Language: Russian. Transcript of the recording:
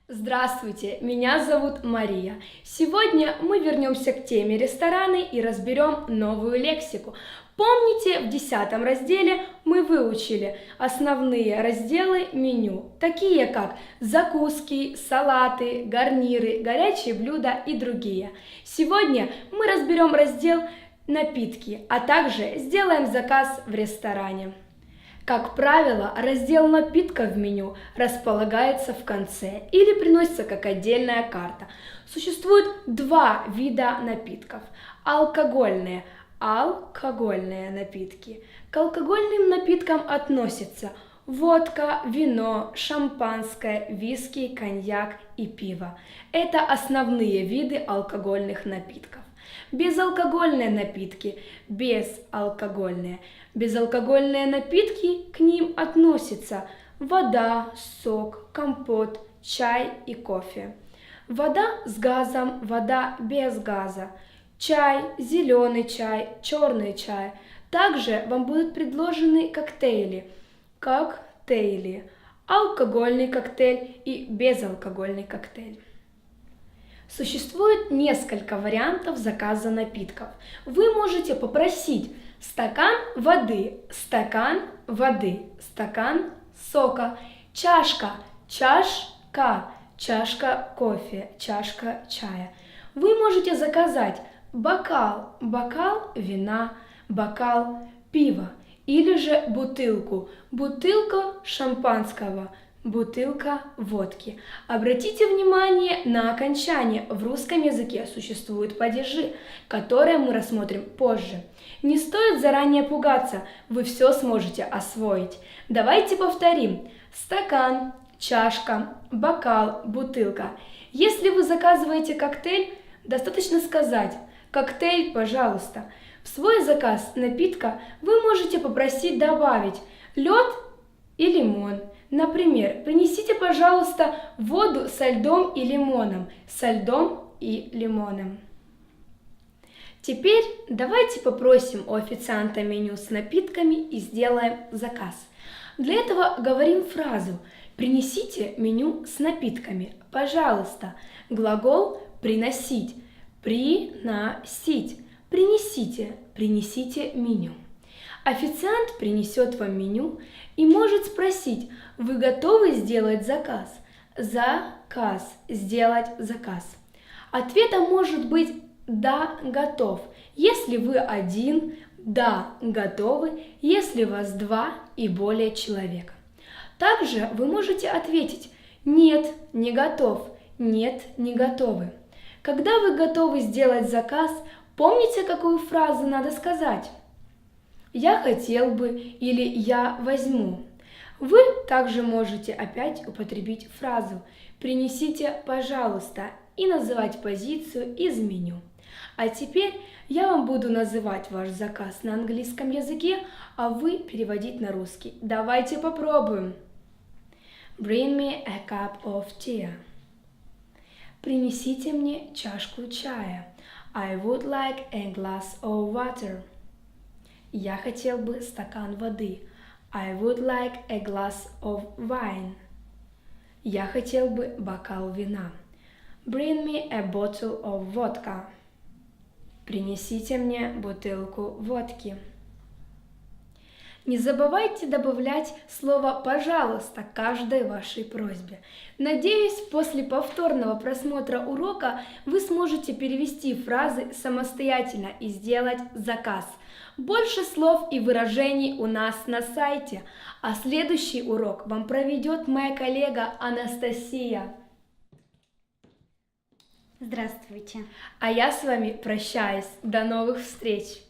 Здравствуйте, меня зовут Мария. Сегодня мы вернемся к теме рестораны и разберем новую лексику. Помните, в 10 разделе мы выучили основные разделы меню, такие как закуски, салаты, гарниры, горячие блюда и другие. Сегодня мы разберем раздел напитки, а также сделаем заказ в ресторане. Как правило, раздел напитков в меню располагается в конце или приносится как отдельная карта. Существует два вида напитков. Алкогольные напитки. К алкогольным напиткам относятся водка, вино, шампанское, виски, коньяк и пиво. Это основные виды алкогольных напитков. Безалкогольные напитки, безалкогольные напитки, к ним относятся вода, сок, компот, чай и кофе. Вода с газом, вода без газа, чай, зеленый чай, черный чай. Также вам будут предложены коктейли, алкогольный коктейль и безалкогольный коктейль. Существует несколько вариантов заказа напитков. Вы можете попросить стакан воды, стакан сока, чашка, чашка кофе, чашка чая. Вы можете заказать бокал вина, бокал пива или же бутылка шампанского, бутылка водки. Обратите внимание на окончание. В русском языке существуют падежи, которые мы рассмотрим позже. Не стоит заранее пугаться, вы все сможете освоить. Давайте повторим. Стакан, чашка, бокал, бутылка. Если вы заказываете коктейль, достаточно сказать «коктейль, пожалуйста». В свой заказ напитка вы можете попросить добавить лед и лимон. Например, принесите, пожалуйста, воду со льдом и лимоном, Теперь давайте попросим у официанта меню с напитками и сделаем заказ. Для этого говорим фразу «Принесите меню с напитками, пожалуйста». Глагол «приносить», «приносить». Принесите меню. Официант принесет вам меню и может спросить: вы готовы сделать заказ? Сделать заказ. Ответом может быть «да, готов». Если вы один, «да, готовы», если вас 2 и более человек. Также вы можете ответить «нет, не готов», «нет, не готовы». Когда вы готовы сделать заказ, помните, какую фразу надо сказать? «Я хотел бы» или «я возьму». Вы также можете опять употребить фразу «принесите, пожалуйста» и называть позицию из меню. А теперь я вам буду называть ваш заказ на английском языке, а вы переводить на русский. Давайте попробуем. Bring me a cup of tea. Принесите мне чашку чая. I would like a glass of water. Я хотел бы стакан воды. I would like a glass of wine. Я хотел бы бокал вина. Bring me a bottle of vodka. Принесите мне бутылку водки. Не забывайте добавлять слово «пожалуйста» к каждой вашей просьбе. Надеюсь, после повторного просмотра урока вы сможете перевести фразы самостоятельно и сделать заказ. Больше слов и выражений у нас на сайте, а следующий урок вам проведет моя коллега Анастасия. Здравствуйте. А я с вами прощаюсь. До новых встреч!